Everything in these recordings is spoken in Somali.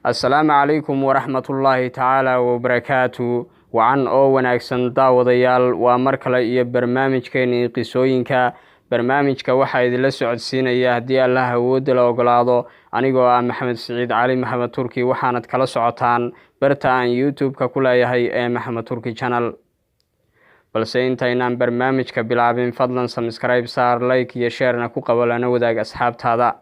السلام عليكم ورحمة الله تعالى وبركاته وعن wanaagsan daawadayaal waa mar kale iyo barnaamijkeeni qisooyinka barnaamijka waxa idin la socodsiinaya hadii Allah awood la ogolaado anigoo ah Maxamed Saciid Cali Maxamed Turki waxaanad kala socotaan bartaan YouTube-ka ku leeyahay ee Maxamed Turki channel balse intaynaan barnaamijka bilaabin fadlan subscribe saar like iyo share na ku qabalana wadaag asxaabtaada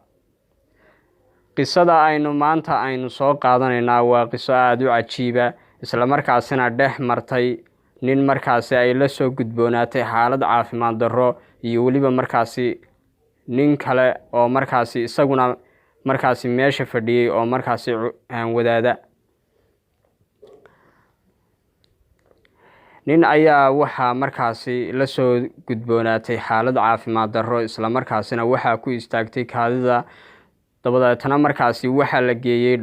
qisada aynu maanta aynu soo qaadanaynaa waa qiso aad u cajiiba isla markaasina dhex martay nin markaasi ay la soo gudboonaatay xaalad caafimaad darro iyo waliba markaasi nin kale oo markaasi isaguna markaasi meesha fadhiyay oo markaasi wadaada nin ayaa waxa markaasi la soo gudboonaatay xaalad caafimaad darro isla markaasina waxa ku istaagtay kaadida dabadeetana markaasi waxa la geeyay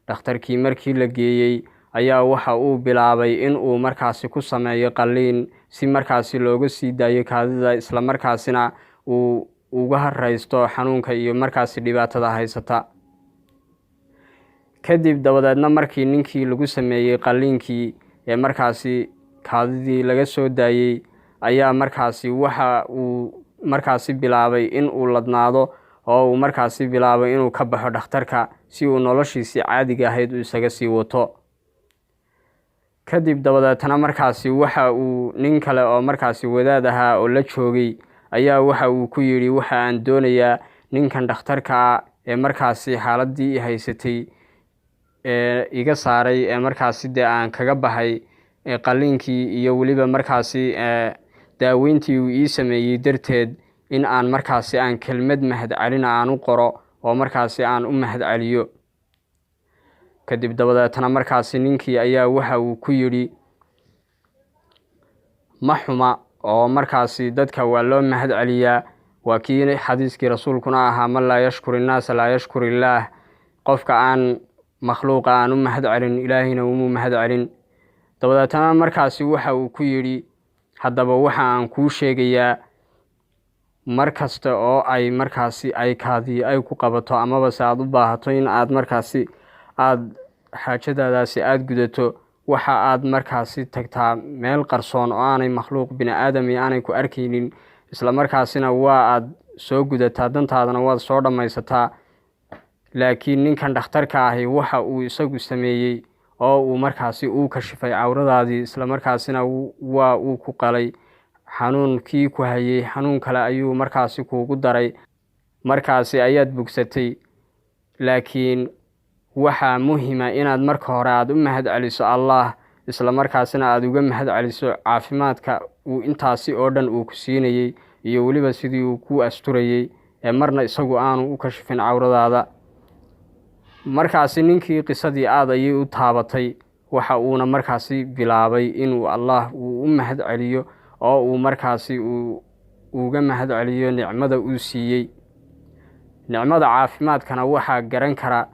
dhakhtarkii markii la geeyay ayaa waxa uu bilaabay in uu markaasi ku sameeyo qaliin si markaasi looga sii daayo kaadida isla markaasina uu uga haraysto xanuunka iyo markaasi dhibaatada haysata kadib dabadeedna markii ninkii lagu sameeyay qaliinkii ee markaasi kaadidii laga soo daayay ayaa markaasi waxa uu markaasi bilaabay in uu ladnaado oo uu markaasi bilaabay inuu ka baxo dhakhtarka si uu noloshiisa caadiga ahayd isaga sii wato kadib dabadeetana markaasi waxa uu nin kale oo markaasi wadaad ahaa oo la joogay ayaa waxa uu ku yiri waxa aan doonayaa ninkan dhakhtarka ee markaasi xaaladii haysatay iga saaray ee markaasi aan kaga baxay qaliinkii iyo waliba markaasi daaweyntii uu ii sameeyay darteed in aan markaasi aan kelmad mahad celin aan u qoro oo markaasi aan u mahad celiyo kadib dabadeetana markaasi ninkii ayaa waxa uu ku yiri maxuma oo markaasi dadka waa loo mahad celiyaa waa kii xadiiskii rasuulkuna ahaa man laa yashkuri naas laa yashkuri illaah qofka aan makhluuqa aan u mahad celin ilaahina uma mahad celin dabadeetana markaasi waxa uu ku yiri haddaba waxa aan kuu sheegayaa markasta oo ay markaasi ay kaadi ay ku qabato amaba aad u baahato in aad markaasi aad xaajadaadaasi aad gudato waxa aad markaasi tagtaa meel qarsoon oo aanay makhluuq bini aadam aanay ku arkaynin isla markaasina waa aad soo gudataa dantaadana waad soo dhamaysataa laakiin ninkan dhakhtarka ahi waxa uu isagu sameeyay oo uu markaasi uu kashifay cawradaadii isla markaasina waa uu ku qalay xanuunkii ku hayay xanuun kale ayuu markaasi kuugu daray markaasi ayaad bogsatay laakiin waxa muhiim ah inaad marka hore aad u mahad celiso Allah isla markaasina aad uga mahad celiso caafimaadka uu intaasi oo dhan uu ku siinayay iyo waliba sidii uu ku asturayay ee marna isagu aanu u kashifin cawradaada markaasi ninkii qisadii aad ayay u taabatay waxa uuna markaasi bilaabay inuu Allah uu u mahad celiyo oo uu markaasi uga mahad celiyo nicmada uu siiyay nicmada caafimaadkana waxa garan kara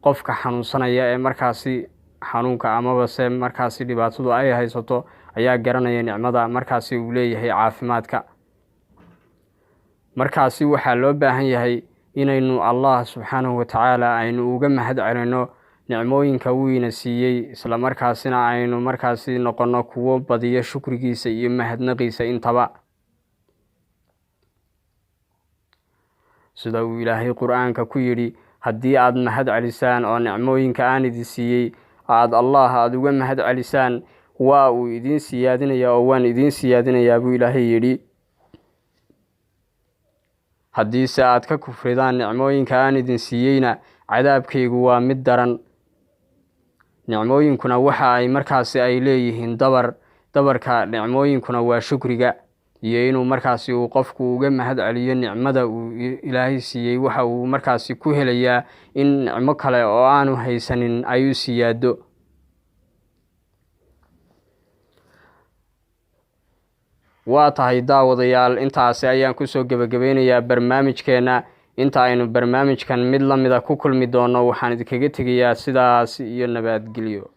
qofka xanuunsanaya ee markaasi xanuunka amaba se markaasi dhibaatadu ay haysato ayaa garanaya nicmada markaasi uu leeyahay caafimaadka markaasi waxa loo baahan yahay inaynu Allah subhanahu wa ta'ala aynu uga mahad celino nicmooyinka uu ina siiyay isla markaasina aynu markaasi noqono kuwo badiya shukrigiisa iyo mahadnaqiisa intaba sida uu Ilaahay Qur'aanka ku yiri haddii aad mahad celisaan oo nicmooyinka aan idin siiyay aad Allah aad uga mahad celisaan waa uu idin siyaadinayaa oo waan idin siyaadinayaa buu Ilaahay yiri haddii aad ka kufridaan nicmooyinka aan idin siiyayna cadaabkaygu waa mid daran nicmooyinkuna waxa ay markaasi ay leeyihiin dabarka nicmooyinkuna waa shukriga iyo inuu markaasi uu qofku uga mahad celiyo nicmada uu Ilaahay siiyay waxa uu markaasi ku helayaa in nicmo kale oo aanu haysanin ay u siyaado waa tahay daawadayaal intaasi ayaan ku soo gabagabeynayaa barnaamijkeena inta aynu barnaamijkan mid la mid ah ku kulmi doono waxaan idinkaga tegayaa sidaas iyo nabadgelyo